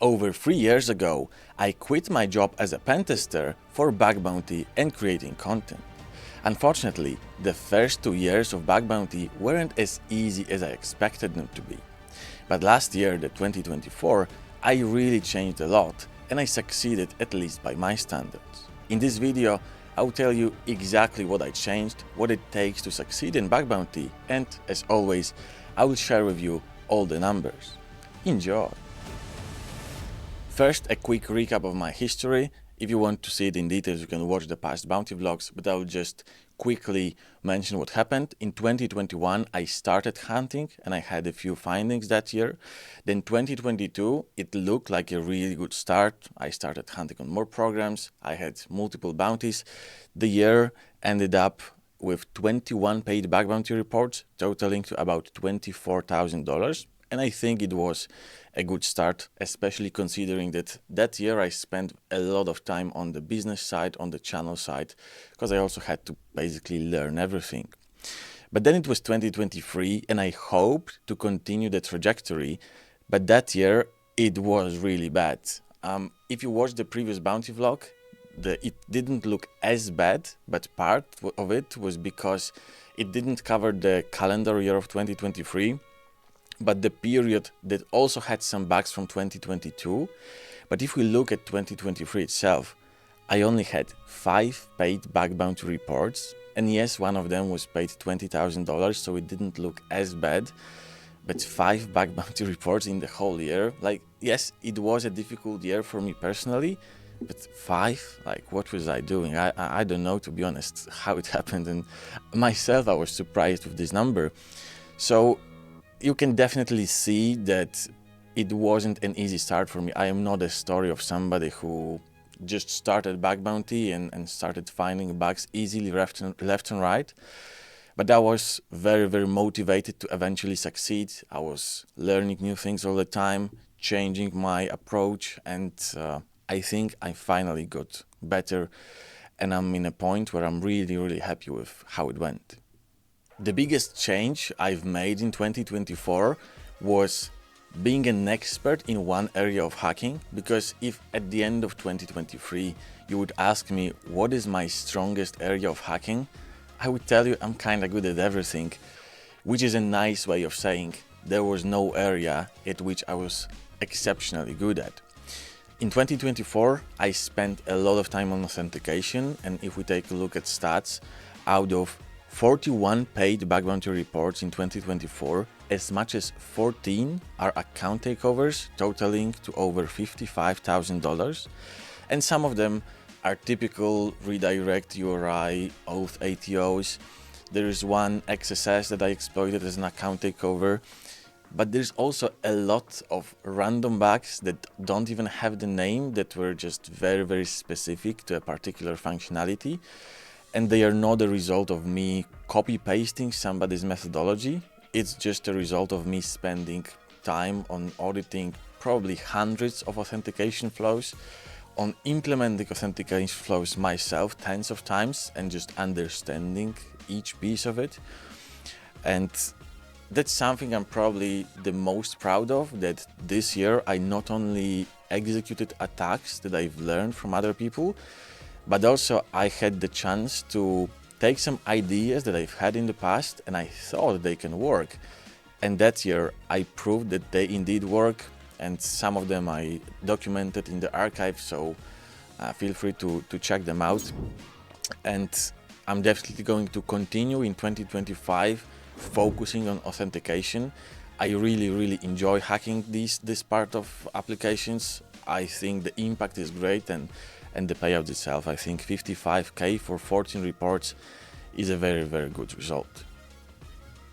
Over 3 years ago, I quit my job as a pen tester for Bug Bounty and creating content. Unfortunately, the first 2 years of Bug Bounty weren't as easy as I expected them to be. But last year, the 2024, I really changed a lot and I succeeded, at least by my standards. In this video, I'll tell you exactly what I changed, what it takes to succeed in Bug Bounty, and as always, I will share with you all the numbers. Enjoy! First, a quick recap of my history. If you want to see it in details, you can watch the past bounty vlogs, but I will just quickly mention what happened. In 2021, I started hunting and I had a few findings that year. Then 2022, it looked like a really good start. I started hunting on more programs. I had multiple bounties. The year ended up with 21 paid bug bounty reports, totaling to about $24,000. And I think it was a good start, especially considering that year I spent a lot of time on the business side, on the channel side, because I also had to basically learn everything. But then it was 2023 and I hoped to continue the trajectory, but that year it was really bad. If you watched the previous bounty vlog, it didn't look as bad, but part of it was because it didn't cover the calendar year of 2023, but the period that also had some bugs from 2022. But if we look at 2023 itself, I only had 5 paid bug bounty reports. And yes, one of them was paid $20,000, so it didn't look as bad. But 5 bug bounty reports in the whole year, like, yes, it was a difficult year for me personally, but 5, like, what was I doing? I don't know, to be honest, how it happened. And myself, I was surprised with this number. So you can definitely see that it wasn't an easy start for me. I am not a story of somebody who just started Bug Bounty and started finding bugs easily left and right. But I was very, very motivated to eventually succeed. I was learning new things all the time, changing my approach, and I think I finally got better. And I'm in a point where I'm really, really happy with how it went. The biggest change I've made in 2024 was being an expert in one area of hacking, because if at the end of 2023 you would ask me what is my strongest area of hacking, I would tell you I'm kind of good at everything, which is a nice way of saying there was no area at which I was exceptionally good at. In 2024, I spent a lot of time on authentication, and if we take a look at stats, out of 41 paid bug bounty reports in 2024, as much as 14 are account takeovers, totaling to over $55,000. And some of them are typical redirect URI, auth ATOs. There is one XSS that I exploited as an account takeover. But there's also a lot of random bugs that don't even have the name, that were just very, very specific to a particular functionality. And they are not a result of me copy-pasting somebody's methodology. It's just a result of me spending time on auditing probably hundreds of authentication flows, on implementing authentication flows myself tens of times, and just understanding each piece of it. And that's something I'm probably the most proud of, that this year I not only executed attacks that I've learned from other people, but also I had the chance to take some ideas that I've had in the past and I thought they can work. And that year I proved that they indeed work, and some of them I documented in the archive, so feel free to check them out. And I'm definitely going to continue in 2025 focusing on authentication. I really, really enjoy hacking this part of applications. I think the impact is great, and the payout itself, I think $55K for 14 reports is a very, very good result.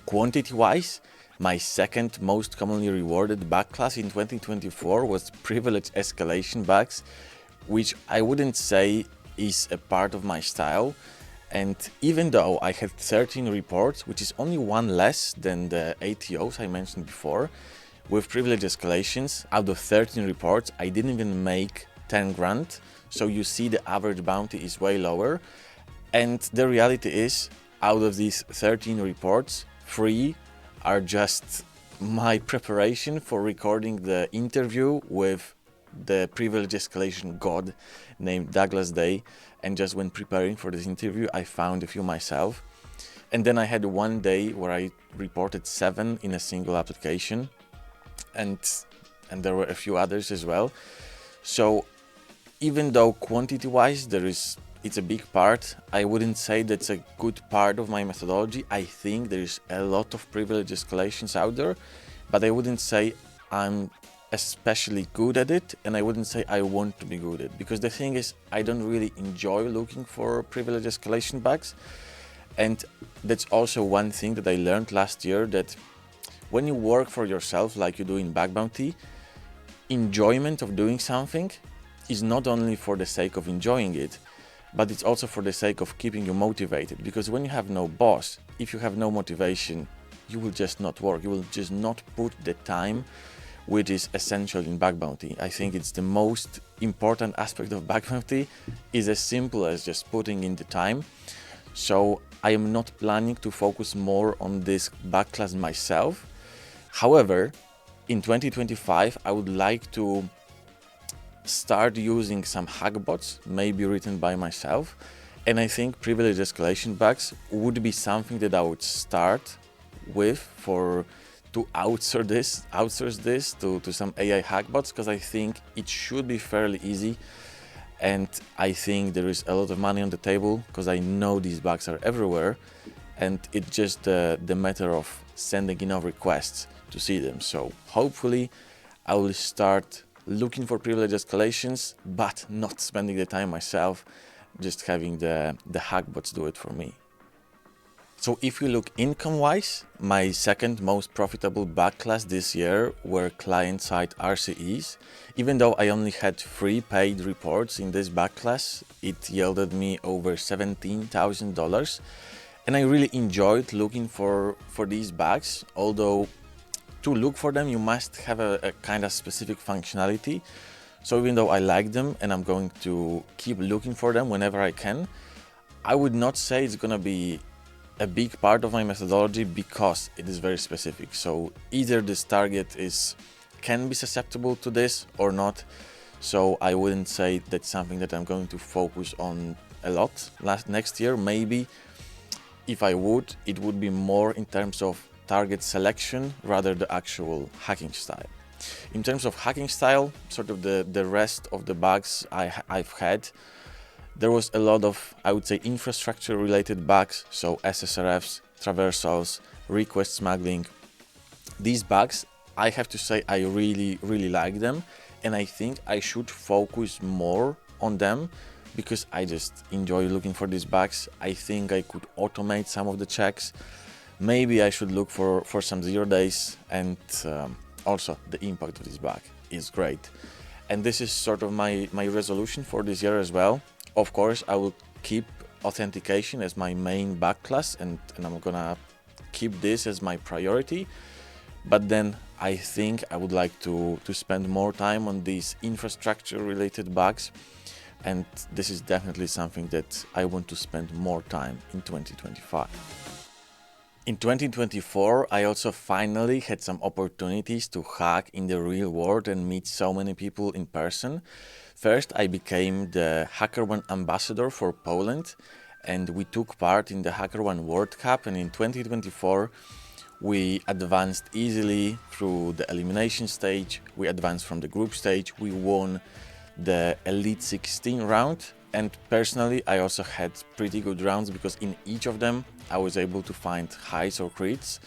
Quantity-wise, my second most commonly rewarded bug class in 2024 was privilege escalation bugs, which I wouldn't say is a part of my style. And even though I had 13 reports, which is only one less than the ATOs I mentioned before, with privilege escalations, out of 13 reports, I didn't even make 10 grand. So you see the average bounty is way lower. And the reality is, out of these 13 reports, 3 are just my preparation for recording the interview with the privilege escalation god named Douglas Day, and just when preparing for this interview, I found a few myself. And then I had one day where I reported 7 in a single application, and there were a few others as well. So even though quantity-wise it's a big part, I wouldn't say that's a good part of my methodology. I think there is a lot of privilege escalations out there, but I wouldn't say I'm especially good at it, and I wouldn't say I want to be good at it, because the thing is, I don't really enjoy looking for privilege escalation bugs. And that's also one thing that I learned last year, that when you work for yourself like you do in Bug Bounty, enjoyment of doing something is not only for the sake of enjoying it, but it's also for the sake of keeping you motivated. Because when you have no boss, if you have no motivation, you will just not work. You will just not put the time which is essential in Bug Bounty. I think it's the most important aspect of Bug Bounty, is as simple as just putting in the time. So I am not planning to focus more on this bug class myself. However, in 2025, I would like to start using some hackbots, maybe written by myself. And I think privilege escalation bugs would be something that I would start with to outsource this to some AI hackbots, because I think it should be fairly easy. And I think there is a lot of money on the table, because I know these bugs are everywhere, and it's just the matter of sending enough requests to see them. So hopefully I will start looking for privilege escalations, but not spending the time myself, just having the hackbots do it for me. So if you look income-wise, my second most profitable bug class this year were client-side RCEs. Even though I only had 3 paid reports in this bug class, it yielded me over $17,000. And I really enjoyed looking for these bugs, although to look for them, you must have a kind of specific functionality. So even though I like them and I'm going to keep looking for them whenever I can, I would not say it's gonna be a big part of my methodology, because it is very specific. So either this target can be susceptible to this or not. So I wouldn't say that's something that I'm going to focus on a lot next year. Maybe if I would, it would be more in terms of target selection rather the actual hacking style. In terms of hacking style, sort of the rest of the bugs I've had, there was a lot of, I would say, infrastructure related bugs, so SSRFs, traversals, request smuggling. These bugs, I have to say, I really like them, and I think I should focus more on them, because I just enjoy looking for these bugs. I think I could automate some of the checks. Maybe I should look for some 0 days, and also the impact of this bug is great. And this is sort of my resolution for this year as well. Of course, I will keep authentication as my main bug class, and I'm gonna keep this as my priority. But then I think I would like to spend more time on these infrastructure related bugs. And this is definitely something that I want to spend more time in 2025. In 2024, I also finally had some opportunities to hack in the real world and meet so many people in person. First, I became the HackerOne ambassador for Poland, and we took part in the HackerOne World Cup. And in 2024, we advanced easily through the elimination stage. We advanced from the group stage. We won the Elite 16 round. And personally, I also had pretty good rounds, because in each of them, I was able to find highs or crits,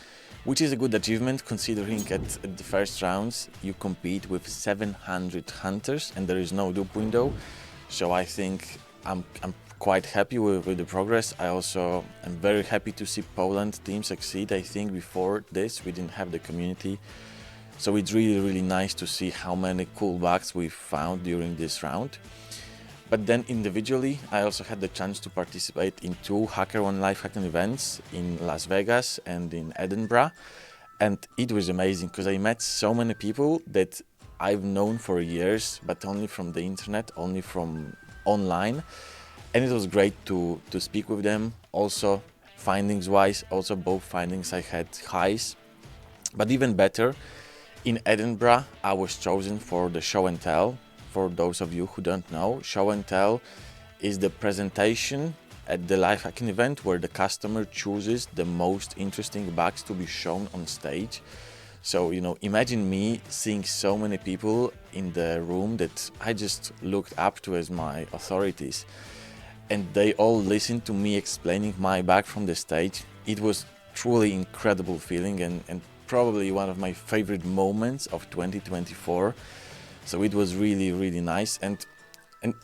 which is a good achievement considering at the first rounds you compete with 700 hunters and there is no dupe window. So I think I'm quite happy with the progress. I also am very happy to see Poland team succeed. I think before this we didn't have the community. So it's really nice to see how many cool bugs we found during this round. But then individually, I also had the chance to participate in 2 HackerOne live hacking events in Las Vegas and in Edinburgh. And it was amazing, because I met so many people that I've known for years, but only from the internet, only from online. And it was great to speak with them. Also, findings-wise, also both findings I had highs. But even better, in Edinburgh, I was chosen for the show and tell. for those of you who don't know, show and tell is the presentation at the live hacking event where the customer chooses the most interesting bugs to be shown on stage. So, imagine me seeing so many people in the room that I just looked up to as my authorities, and they all listened to me explaining my bug from the stage. It was truly incredible feeling and probably one of my favorite moments of 2024. So it was really, really nice. And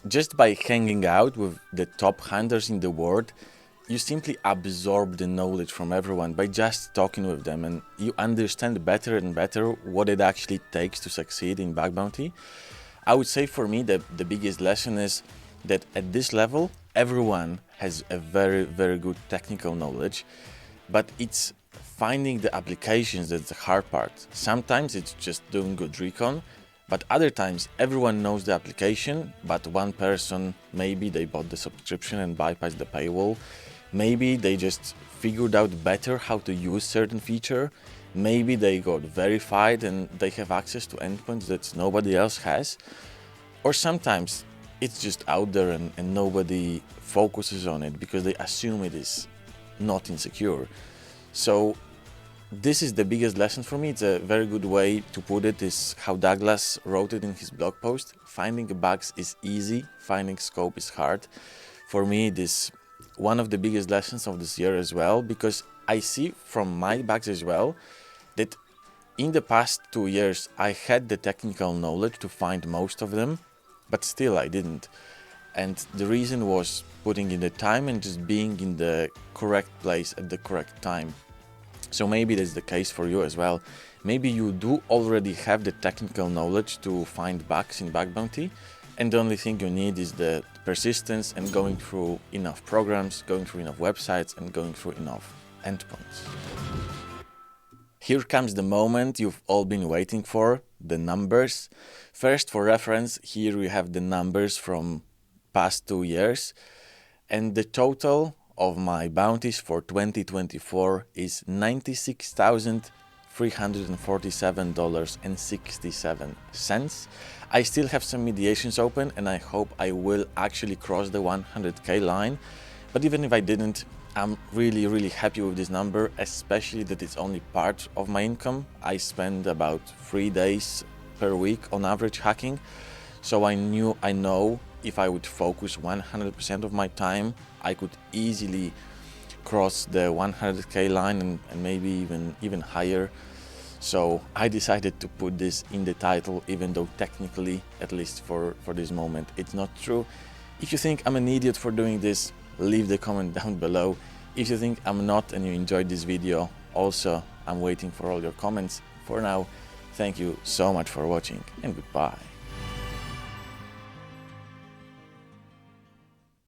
just by hanging out with the top hunters in the world, you simply absorb the knowledge from everyone by just talking with them, and you understand better and better what it actually takes to succeed in bug bounty. I would say for me that the biggest lesson is that at this level, everyone has a very, very good technical knowledge, but it's finding the applications that's the hard part. Sometimes it's just doing good recon, but other times everyone knows the application, but one person, maybe they bought the subscription and bypassed the paywall. Maybe they just figured out better how to use certain feature. Maybe they got verified and they have access to endpoints that nobody else has. Or sometimes it's just out there and nobody focuses on it because they assume it is not insecure. So this is the biggest lesson for me. It's a very good way to put it, is how Douglas wrote it in his blog post. Finding bugs is easy, finding scope is hard. For me, this one of the biggest lessons of this year as well, because I see from my bugs as well that in the past 2 years I had the technical knowledge to find most of them, but still I didn't. And the reason was putting in the time and just being in the correct place at the correct time. So maybe that's the case for you as well. Maybe you do already have the technical knowledge to find bugs in bug bounty, and the only thing you need is the persistence and going through enough programs, going through enough websites, and going through enough endpoints. Here comes the moment you've all been waiting for, the numbers. First, for reference, here we have the numbers from past 2 years, and the total of my bounties for 2024 is $96,347.67. I still have some mediations open and I hope I will actually cross the 100k line, but even if I didn't, I'm really, really happy with this number, especially that it's only part of my income. I spend about 3 days per week on average hacking, so I know if I would focus 100% of my time, I could easily cross the 100k line and maybe even higher. So I decided to put this in the title, even though technically, at least for this moment, it's not true. If you think I'm an idiot for doing this, leave the comment down below. If you think I'm not and you enjoyed this video, also I'm waiting for all your comments. For now, thank you so much for watching and goodbye.